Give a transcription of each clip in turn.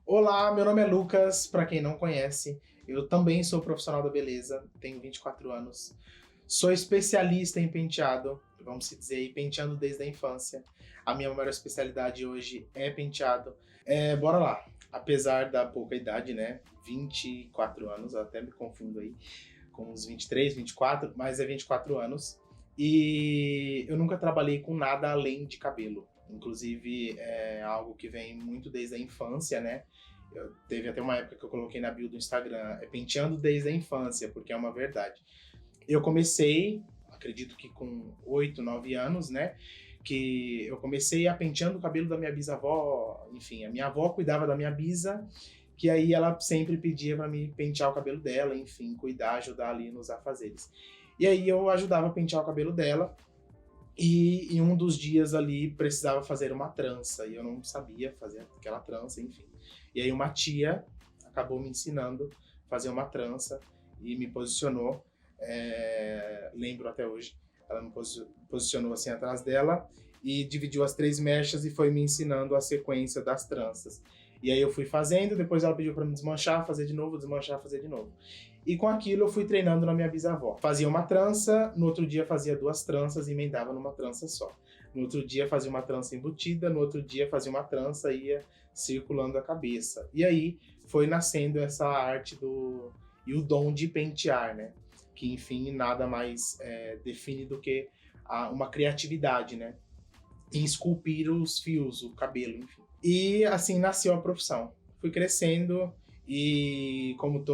Olá, meu nome é Lucas, para quem não conhece, eu também sou profissional da beleza, tenho 24 anos, sou especialista em penteado, vamos se dizer, e penteando desde a infância. A minha maior especialidade hoje é penteado. Bora lá, apesar da pouca idade, né, 24 anos, eu até me confundo aí, com uns 23, 24, mas é 24 anos, e eu nunca trabalhei com nada além de cabelo. Inclusive, é algo que vem muito desde a infância, né? Teve até uma época que eu coloquei na bio do Instagram, é penteando desde a infância, porque é uma verdade. Eu comecei, acredito que com 8, 9 anos, né? Que eu comecei a penteando o cabelo da minha bisavó, enfim, a minha avó cuidava da minha bisa, que aí ela sempre pedia para mim pentear o cabelo dela, enfim, cuidar, ajudar ali nos afazeres. E aí eu ajudava a pentear o cabelo dela, e em um dos dias ali precisava fazer uma trança e eu não sabia fazer aquela trança, enfim. E aí uma tia acabou me ensinando a fazer uma trança e me posicionou, lembro até hoje, ela me posicionou assim atrás dela e dividiu as 3 mechas e foi me ensinando a sequência das tranças. E aí eu fui fazendo, depois ela pediu para me desmanchar, fazer de novo, desmanchar, fazer de novo. E com aquilo eu fui treinando na minha bisavó. Fazia uma trança, no outro dia fazia 2 tranças e emendava numa trança só. No outro dia fazia uma trança embutida, no outro dia fazia uma trança e ia circulando a cabeça. E aí foi nascendo essa arte e o dom de pentear, né? Que enfim nada mais define do que uma criatividade, né? Em esculpir os fios, o cabelo, enfim. E assim nasceu a profissão. Fui crescendo e como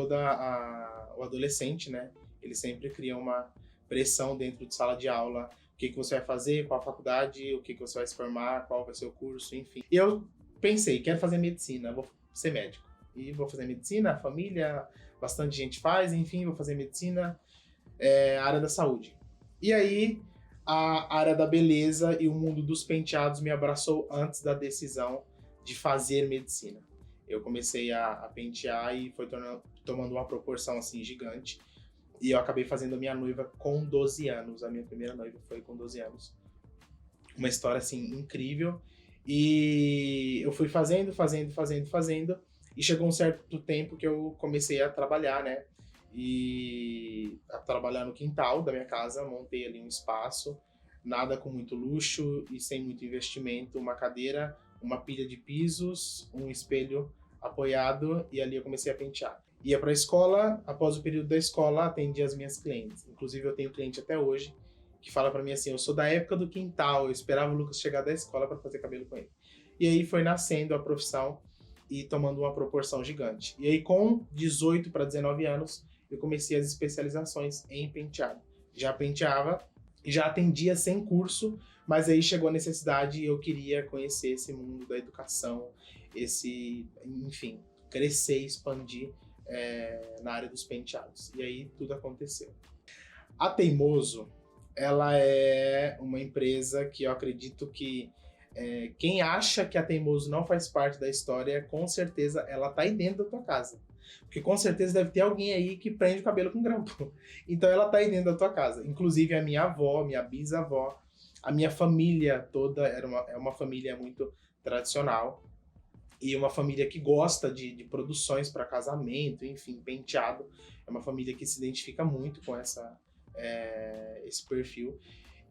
o adolescente, né, ele sempre cria uma pressão dentro de sala de aula. O que você vai fazer, qual a faculdade, o que você vai se formar, qual vai ser o curso, enfim. E eu pensei, quero fazer medicina, vou ser médico. E vou fazer medicina, a família, bastante gente faz, enfim, vou fazer medicina, área da saúde. E aí, a área da beleza e o mundo dos penteados me abraçou antes da decisão de fazer medicina. Eu comecei a pentear e foi tomando uma proporção assim gigante. E eu acabei fazendo a minha noiva com 12 anos. A minha primeira noiva foi com 12 anos. Uma história assim incrível. E eu fui fazendo. E chegou um certo tempo que eu comecei a trabalhar, né? E a trabalhar no quintal da minha casa, montei ali um espaço, nada com muito luxo e sem muito investimento, uma cadeira, uma pilha de pisos, um espelho apoiado e ali eu comecei a pentear. Ia para a escola, após o período da escola atendia as minhas clientes. Inclusive eu tenho cliente até hoje que fala para mim assim, eu sou da época do quintal, eu esperava o Lucas chegar da escola para fazer cabelo com ele. E aí foi nascendo a profissão e tomando uma proporção gigante. E aí com 18 para 19 anos eu comecei as especializações em penteado. Já penteava, já atendia sem curso, mas aí chegou a necessidade e eu queria conhecer esse mundo da educação, enfim, crescer, expandir na área dos penteados. E aí tudo aconteceu. A Teimoso, ela é uma empresa que eu acredito que quem acha que a Teimoso não faz parte da história, com certeza ela tá aí dentro da tua casa. Porque com certeza deve ter alguém aí que prende o cabelo com grampo. Então ela tá aí dentro da tua casa. Inclusive a minha avó, minha bisavó, a minha família toda é uma família muito tradicional. E uma família que gosta de produções para casamento, enfim, penteado. É uma família que se identifica muito com esse perfil.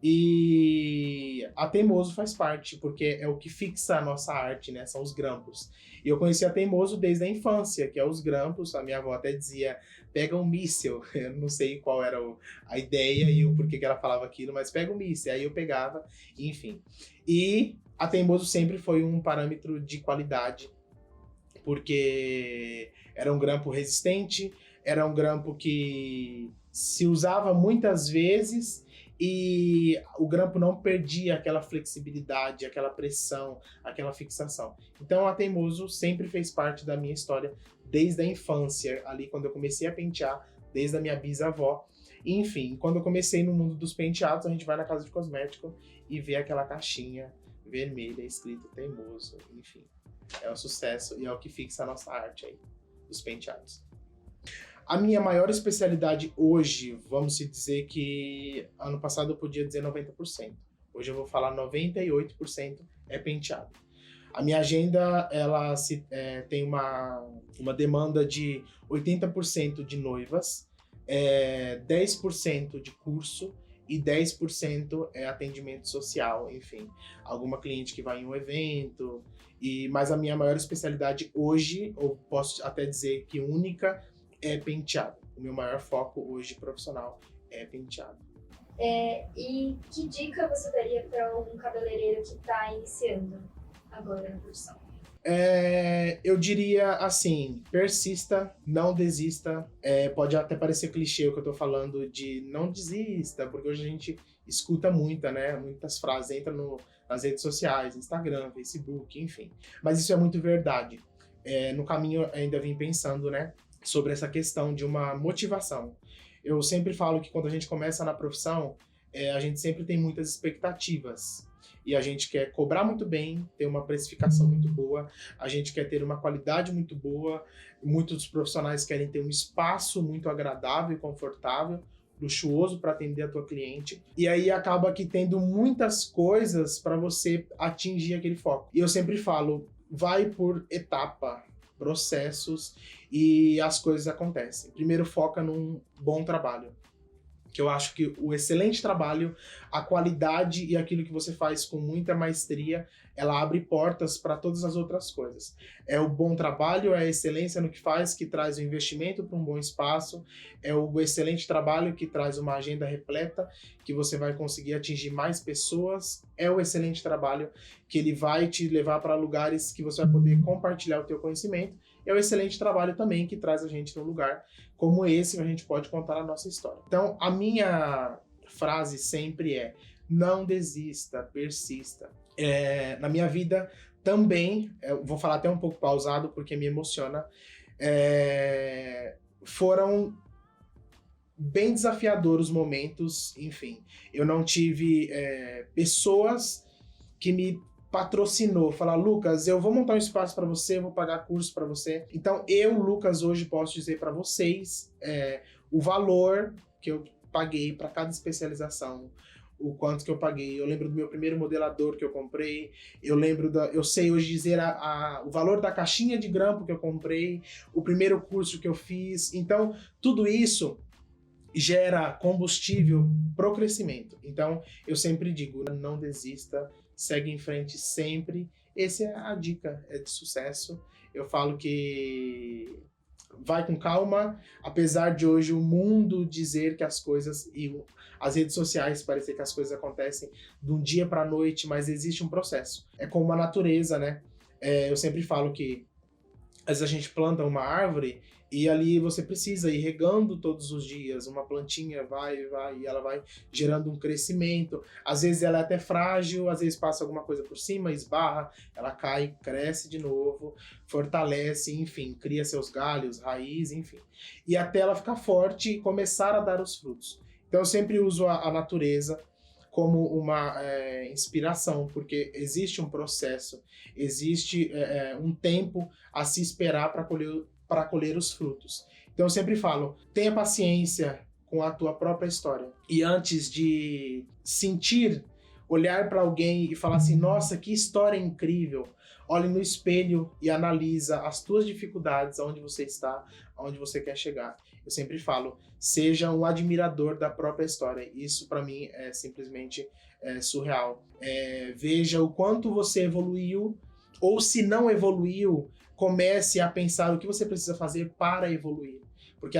E a Teimoso faz parte, porque é o que fixa a nossa arte, né? São os grampos. E eu conheci a Teimoso desde a infância, que é os grampos. A minha avó até dizia, pega um míssil. Eu não sei qual era a ideia e o porquê que ela falava aquilo, mas pega um míssil. Aí eu pegava, enfim. E a Teimoso sempre foi um parâmetro de qualidade, porque era um grampo resistente, era um grampo que se usava muitas vezes e o grampo não perdia aquela flexibilidade, aquela pressão, aquela fixação. Então a Teimoso sempre fez parte da minha história desde a infância, ali quando eu comecei a pentear, desde a minha bisavó. Enfim, quando eu comecei no mundo dos penteados, a gente vai na casa de cosmético e vê aquela caixinha vermelha escrito Teimoso, enfim. É um sucesso e é o que fixa a nossa arte aí, os penteados. A minha maior especialidade hoje, vamos dizer que ano passado eu podia dizer 90%. Hoje eu vou falar 98% é penteado. A minha agenda, ela tem uma demanda de 80% de noivas, 10% de curso e 10% é atendimento social, enfim. Alguma cliente que vai em um evento, mas a minha maior especialidade hoje, ou posso até dizer que única, é penteado. O meu maior foco hoje profissional é penteado. E que dica você daria para algum cabeleireiro que está iniciando agora na profissão? Eu diria assim, persista, não desista. Pode até parecer clichê o que eu tô falando de não desista, porque hoje a gente escuta muitas frases, entra nas redes sociais, Instagram, Facebook, enfim. Mas isso é muito verdade. No caminho eu ainda vim pensando, né, sobre essa questão de uma motivação. Eu sempre falo que quando a gente começa na profissão, a gente sempre tem muitas expectativas. E a gente quer cobrar muito bem, ter uma precificação muito boa, a gente quer ter uma qualidade muito boa, muitos dos profissionais querem ter um espaço muito agradável e confortável, luxuoso para atender a tua cliente, e aí acaba que tendo muitas coisas para você atingir aquele foco. E eu sempre falo, vai por etapa, processos, e as coisas acontecem. Primeiro foca num bom trabalho, que eu acho que o excelente trabalho, a qualidade e aquilo que você faz com muita maestria, ela abre portas para todas as outras coisas. É o bom trabalho, é a excelência no que faz, que traz o investimento para um bom espaço, é o excelente trabalho que traz uma agenda repleta, que você vai conseguir atingir mais pessoas, é o excelente trabalho que ele vai te levar para lugares que você vai poder compartilhar o teu conhecimento, é o excelente trabalho também que traz a gente num lugar como esse que a gente pode contar a nossa história. Então, a minha frase sempre é: não desista, persista. Na minha vida também, eu vou falar até um pouco pausado porque me emociona, foram bem desafiadores os momentos, enfim. Eu não tive pessoas que me patrocinou, falar, Lucas, eu vou montar um espaço para você, eu vou pagar curso para você. Então, eu, Lucas, hoje posso dizer para vocês o valor que eu paguei para cada especialização, o quanto que eu paguei. Eu lembro do meu primeiro modelador que eu comprei, eu sei hoje dizer o valor da caixinha de grampo que eu comprei, o primeiro curso que eu fiz. Então, tudo isso gera combustível pro crescimento. Então, eu sempre digo, não desista, segue em frente sempre. Essa é a dica de sucesso. Eu falo que vai com calma, apesar de hoje o mundo dizer que as coisas e as redes sociais parecer que as coisas acontecem de um dia para a noite, mas existe um processo. É como a natureza, né? Eu sempre falo que às vezes a gente planta uma árvore e ali você precisa ir regando todos os dias. Uma plantinha vai, e ela vai gerando um crescimento. Às vezes ela é até frágil, às vezes passa alguma coisa por cima, esbarra, ela cai, cresce de novo, fortalece, enfim, cria seus galhos, raiz, enfim. E até ela ficar forte e começar a dar os frutos. Então eu sempre uso a natureza como uma inspiração, porque existe um processo, existe um tempo a se esperar para colher os frutos. Então eu sempre falo, tenha paciência com a tua própria história. E antes de olhar para alguém e falar assim, nossa, que história incrível, olhe no espelho e analisa as tuas dificuldades, aonde você está, aonde você quer chegar. Eu sempre falo, seja um admirador da própria história. Isso para mim é simplesmente surreal. Veja o quanto você evoluiu, ou se não evoluiu, comece a pensar o que você precisa fazer para evoluir. Porque,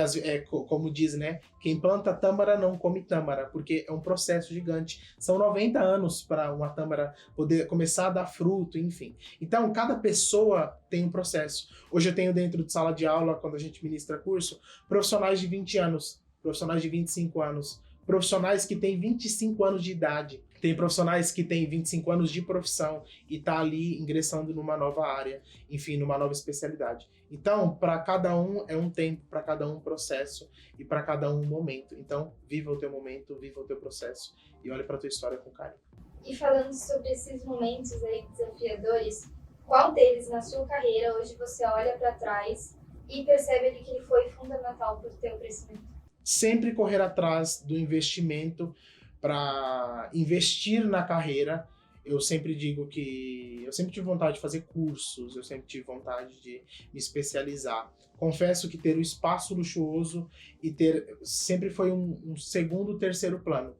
como diz, né? Quem planta tâmara não come tâmara, porque é um processo gigante. São 90 anos para uma tâmara poder começar a dar fruto, enfim. Então, cada pessoa tem um processo. Hoje eu tenho dentro de sala de aula, quando a gente ministra curso, profissionais de 20 anos, profissionais de 25 anos, profissionais que têm 25 anos de idade. Tem profissionais que têm 25 anos de profissão e tá ali ingressando numa nova área, enfim, numa nova especialidade. Então, para cada um é um tempo, para cada um um processo e para cada um um momento. Então, viva o teu momento, viva o teu processo e olhe para tua história com carinho. E falando sobre esses momentos aí desafiadores, qual deles na sua carreira hoje você olha para trás e percebe que ele foi fundamental para o teu crescimento? Sempre correr atrás do investimento para investir na carreira Eu sempre digo que eu sempre tive vontade de fazer cursos, eu sempre tive vontade de me especializar. Confesso que ter o espaço luxuoso e ter sempre foi um segundo, terceiro plano.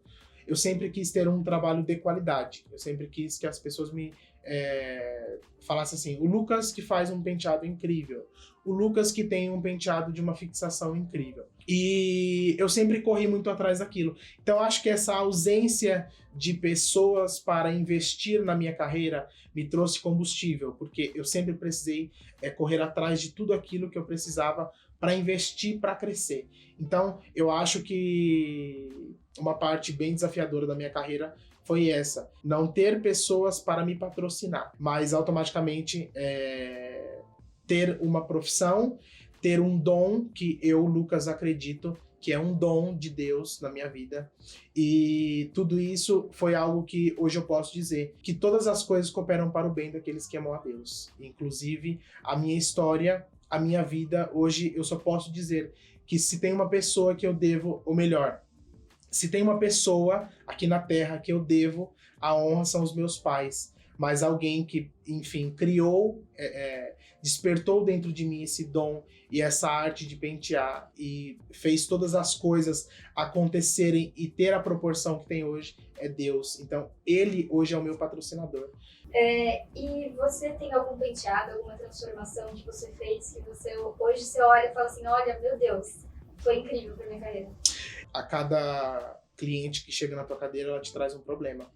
Eu sempre quis ter um trabalho de qualidade. Eu sempre quis que as pessoas me falassem assim: o Lucas que faz um penteado incrível, o Lucas que tem um penteado de uma fixação incrível. E eu sempre corri muito atrás daquilo. Então acho que essa ausência de pessoas para investir na minha carreira me trouxe combustível, porque eu sempre precisei correr atrás de tudo aquilo que eu precisava para investir, para crescer. Então eu acho que uma parte bem desafiadora da minha carreira foi essa: não ter pessoas para me patrocinar, mas automaticamente ter uma profissão, ter um dom que eu, Lucas, acredito que é um dom de Deus na minha vida. E tudo isso foi algo que hoje eu posso dizer que todas as coisas cooperam para o bem daqueles que amam a Deus. Inclusive, a minha história, a minha vida, hoje eu só posso dizer que se tem uma pessoa que eu devo, ou melhor, se tem uma pessoa aqui na Terra que eu devo a honra, são os meus pais. Mas alguém que, enfim, criou, despertou dentro de mim esse dom e essa arte de pentear e fez todas as coisas acontecerem e ter a proporção que tem hoje, é Deus. Então, ele hoje é o meu patrocinador. E você tem algum penteado, alguma transformação que você fez, que hoje você olha e fala assim: olha, meu Deus, foi incrível pra minha carreira? A cada cliente que chega na tua cadeira, ela te traz um problema.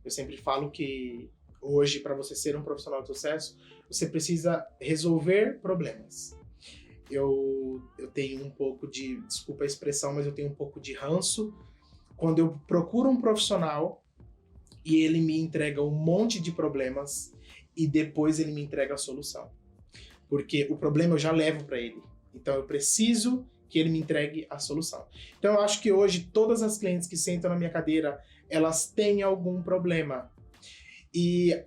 Eu sempre falo que hoje, para você ser um profissional de sucesso, você precisa resolver problemas. Eu tenho um pouco de, desculpa a expressão, mas eu tenho um pouco de ranço quando eu procuro um profissional e ele me entrega um monte de problemas e depois ele me entrega a solução. Porque o problema eu já levo para ele. Então eu preciso que ele me entregue a solução. Então eu acho que hoje todas as clientes que sentam na minha cadeira, elas têm algum problema. E,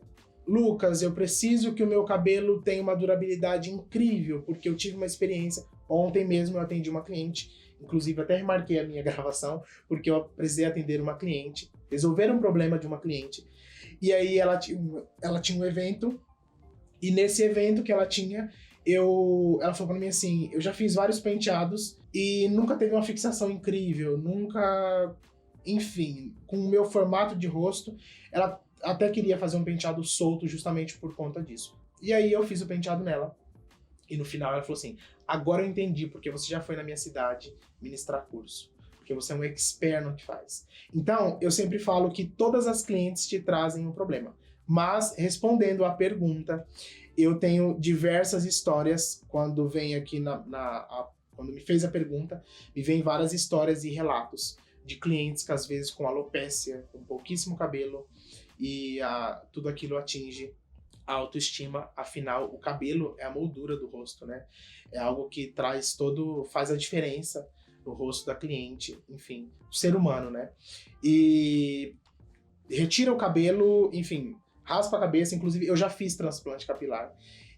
Lucas, eu preciso que o meu cabelo tenha uma durabilidade incrível, porque eu tive uma experiência. Ontem mesmo eu atendi uma cliente, inclusive até remarquei a minha gravação, porque eu precisei atender uma cliente, resolver um problema de uma cliente. E aí ela tinha um evento, e nesse evento que ela tinha, ela falou pra mim assim: eu já fiz vários penteados e nunca teve uma fixação incrível, nunca... Enfim, com o meu formato de rosto, ela até queria fazer um penteado solto justamente por conta disso. E aí eu fiz o penteado nela. E no final ela falou assim: agora eu entendi porque você já foi na minha cidade ministrar curso. Porque você é um expert no que faz. Então, eu sempre falo que todas as clientes te trazem um problema. Mas, respondendo à pergunta, eu tenho diversas histórias. Quando vem aqui quando me fez a pergunta, me vem várias histórias e relatos de clientes que às vezes com alopécia, com pouquíssimo cabelo, e tudo aquilo atinge a autoestima. Afinal, o cabelo é a moldura do rosto, né? É algo que faz a diferença no rosto da cliente, enfim, o ser humano, né? E retira o cabelo, enfim, raspa a cabeça. Inclusive, eu já fiz transplante capilar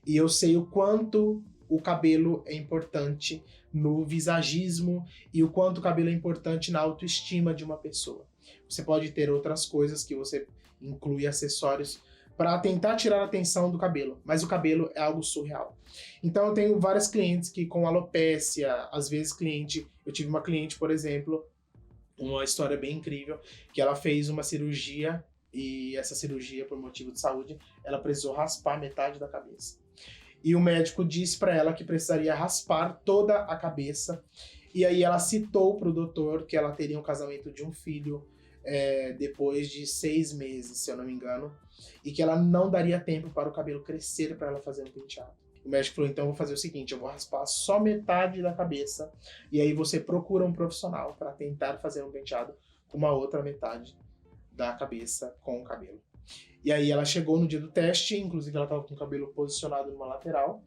e eu sei o quanto o cabelo é importante no visagismo e o quanto o cabelo é importante na autoestima de uma pessoa. Você pode ter outras coisas que você inclui acessórios para tentar tirar a atenção do cabelo, mas o cabelo é algo surreal. Então eu tenho várias clientes que com alopécia, às vezes eu tive uma cliente, por exemplo, uma história bem incrível, que ela fez uma cirurgia e essa cirurgia, por motivo de saúde, ela precisou raspar metade da cabeça. E o médico disse para ela que precisaria raspar toda a cabeça. E aí ela citou para o doutor que ela teria um casamento de um filho depois de 6 meses, se eu não me engano, e que ela não daria tempo para o cabelo crescer para ela fazer um penteado. O médico falou: então eu vou fazer o seguinte, eu vou raspar só metade da cabeça e aí você procura um profissional para tentar fazer um penteado com uma outra metade da cabeça com o cabelo. E aí ela chegou no dia do teste, inclusive ela estava com o cabelo posicionado numa lateral,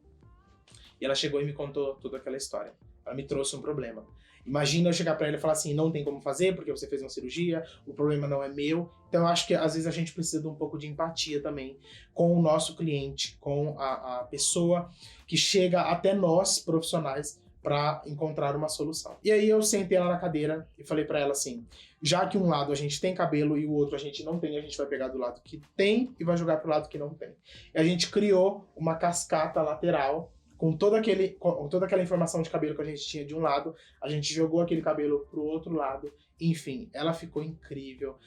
e ela chegou e me contou toda aquela história. Ela me trouxe um problema. Imagina eu chegar para ela e falar assim: não tem como fazer porque você fez uma cirurgia, o problema não é meu. Então eu acho que às vezes a gente precisa de um pouco de empatia também com o nosso cliente, com a pessoa que chega até nós, profissionais, para encontrar uma solução. E aí eu sentei ela na cadeira e falei para ela assim: Já que um lado a gente tem cabelo e o outro a gente não tem, a gente vai pegar do lado que tem e vai jogar pro lado que não tem. E a gente criou uma cascata lateral com toda aquela informação de cabelo que a gente tinha de um lado, a gente jogou aquele cabelo pro outro lado. Enfim, ela ficou incrível,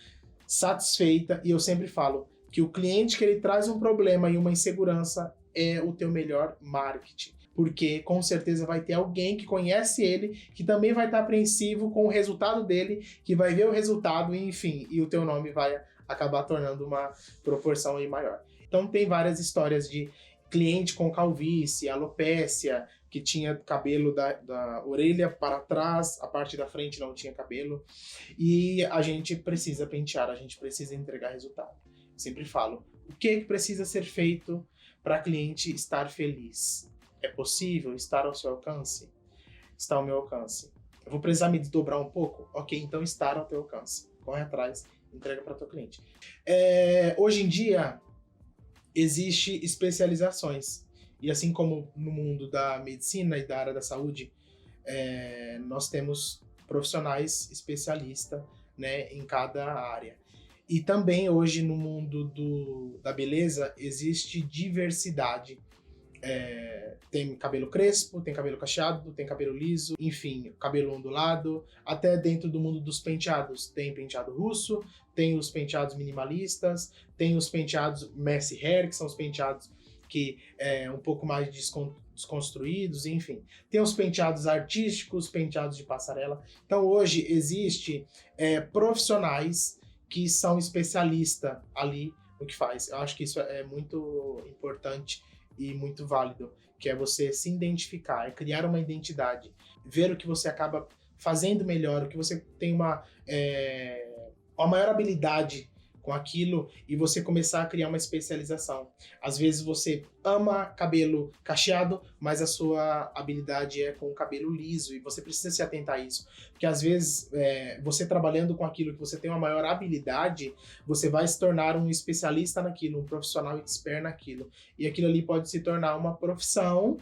satisfeita, e eu sempre falo que o cliente que ele traz um problema e uma insegurança é o teu melhor marketing. Porque com certeza vai ter alguém que conhece ele, que também vai estar apreensivo com o resultado dele, que vai ver o resultado, enfim, e o teu nome vai acabar tornando uma proporção aí maior. Então tem várias histórias de cliente com calvície, alopécia, que tinha cabelo da orelha para trás, a parte da frente não tinha cabelo, e a gente precisa pentear, a gente precisa entregar resultado. Sempre falo, o que precisa ser feito para cliente estar feliz? É possível estar ao seu alcance? Está ao meu alcance. Eu vou precisar me desdobrar um pouco? Ok, então estar ao teu alcance. Corre atrás, entrega para o teu cliente. Hoje em dia, existe especializações. E assim como no mundo da medicina e da área da saúde, nós temos profissionais especialistas, né, em cada área. E também hoje no mundo da beleza existe diversidade. Tem cabelo crespo, tem cabelo cacheado, tem cabelo liso, enfim, cabelo ondulado, até dentro do mundo dos penteados. Tem penteado russo, tem os penteados minimalistas, tem os penteados messy hair, que são os penteados que um pouco mais desconstruídos, enfim. Tem os penteados artísticos, penteados de passarela. Então hoje existe profissionais que são especialistas ali no que faz. Eu acho que isso é muito importante e muito válido, que é você se identificar, é criar uma identidade, ver o que você acaba fazendo melhor, o que você tem uma maior habilidade com aquilo e você começar a criar uma especialização. Às vezes você ama cabelo cacheado, mas a sua habilidade é com o cabelo liso e você precisa se atentar a isso. Porque às vezes você trabalhando com aquilo que você tem uma maior habilidade, você vai se tornar um especialista naquilo, um profissional expert naquilo. E aquilo ali pode se tornar uma profissão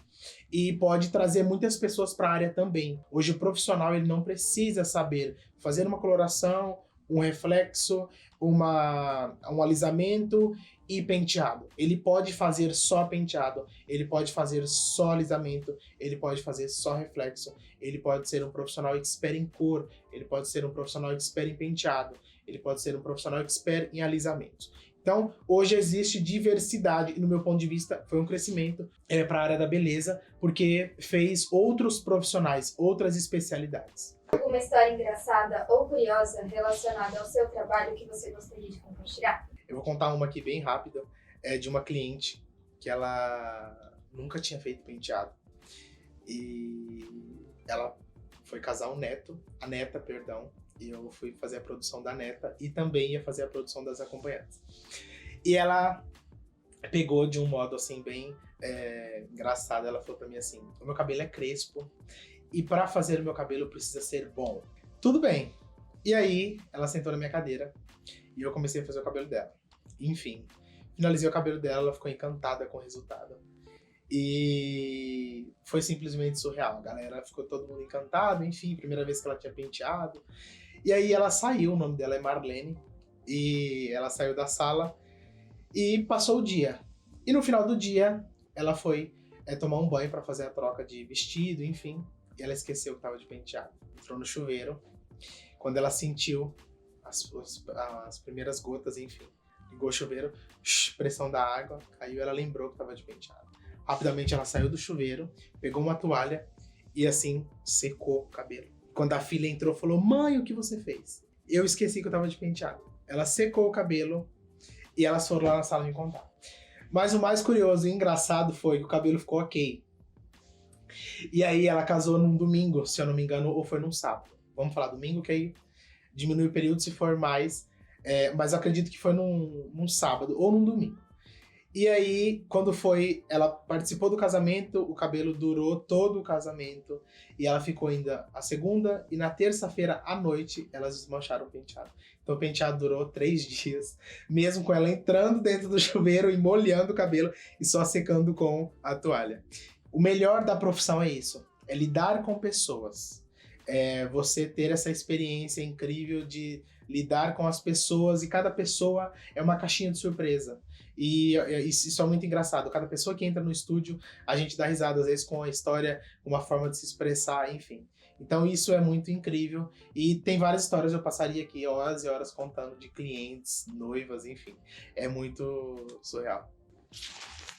e pode trazer muitas pessoas para a área também. Hoje o profissional ele não precisa saber fazer uma coloração, um reflexo, um alisamento e penteado. Ele pode fazer só penteado, ele pode fazer só alisamento, ele pode fazer só reflexo, ele pode ser um profissional expert em cor, ele pode ser um profissional expert em penteado, ele pode ser um profissional expert em alisamentos. Então, hoje existe diversidade e, no meu ponto de vista, foi um crescimento para a área da beleza, porque fez outros profissionais, outras especialidades. Alguma história engraçada ou curiosa relacionada ao seu trabalho que você gostaria de compartilhar? Eu vou contar uma aqui bem rápida, de uma cliente que ela nunca tinha feito penteado. E ela foi casar a neta, perdão, e eu fui fazer a produção da neta e também ia fazer a produção das acompanhantes. E ela pegou de um modo assim bem engraçado, ela falou pra mim assim, o meu cabelo é crespo e para fazer o meu cabelo precisa ser bom. Tudo bem. E aí ela sentou na minha cadeira e eu comecei a fazer o cabelo dela. Enfim, finalizei o cabelo dela, ela ficou encantada com o resultado. E foi simplesmente surreal. A galera ficou todo mundo encantado, enfim, primeira vez que ela tinha penteado. E aí ela saiu, o nome dela é Marlene, e ela saiu da sala e passou o dia. E no final do dia, ela foi tomar um banho para fazer a troca de vestido, enfim, e ela esqueceu que estava de penteado. Entrou no chuveiro, quando ela sentiu as primeiras gotas, enfim, ligou o chuveiro, pressão da água, caiu, ela lembrou que estava de penteado. Rapidamente ela saiu do chuveiro, pegou uma toalha e assim secou o cabelo. Quando a filha entrou, falou, mãe, o que você fez? Eu esqueci que eu tava de penteado. Ela secou o cabelo e elas foram lá na sala me contar. Mas o mais curioso e engraçado foi que o cabelo ficou ok. E aí ela casou num domingo, se eu não me engano, ou foi num sábado. Vamos falar domingo, que aí diminui o período se for mais. Mas eu acredito que foi num sábado ou num domingo. E aí, quando foi, ela participou do casamento, o cabelo durou todo o casamento, e ela ficou ainda a segunda, e na terça-feira à noite, elas desmancharam o penteado. Então o penteado durou 3 dias, mesmo com ela entrando dentro do chuveiro e molhando o cabelo, e só secando com a toalha. O melhor da profissão é isso, é lidar com pessoas, você ter essa experiência incrível de lidar com as pessoas, e cada pessoa é uma caixinha de surpresa. E isso é muito engraçado. Cada pessoa que entra no estúdio, a gente dá risada, às vezes, com a história, uma forma de se expressar, enfim. Então isso é muito incrível. E tem várias histórias, eu passaria aqui horas e horas contando de clientes, noivas, enfim. É muito surreal.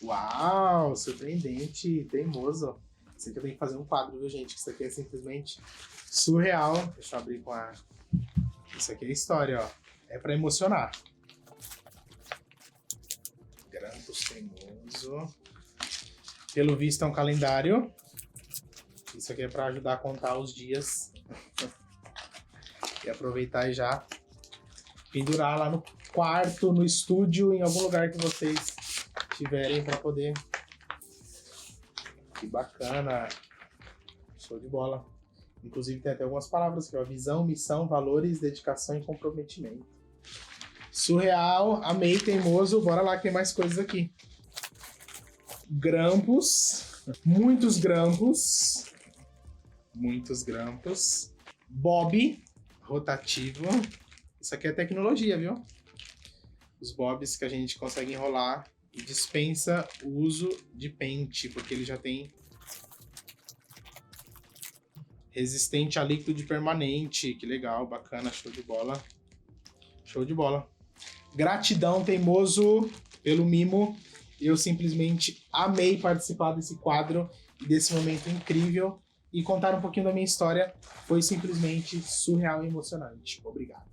Uau, surpreendente, teimoso. Isso aqui eu tenho que fazer um quadro, viu, gente? Isso aqui é simplesmente surreal. Deixa eu abrir com a... Isso aqui é história, ó. É pra emocionar. Grampus teimoso. Pelo visto é um calendário. Isso aqui é pra ajudar a contar os dias. E aproveitar e já pendurar lá no quarto, no estúdio, em algum lugar que vocês tiverem pra poder... Que bacana. Show de bola. Inclusive tem até algumas palavras aqui, ó. Visão, missão, valores, dedicação e comprometimento. Surreal, amei, teimoso. Bora lá que tem mais coisas aqui. Grampos. Muitos grampos. Muitos grampos. Bob. Rotativo. Isso aqui é tecnologia, viu? Os bobs que a gente consegue enrolar e dispensa o uso de pente, porque ele já tem resistente a líquido permanente. Que legal, bacana, show de bola. Show de bola. Gratidão, teimoso, pelo mimo. Eu simplesmente amei participar desse quadro e desse momento incrível. E contar um pouquinho da minha história foi simplesmente surreal e emocionante. Obrigado.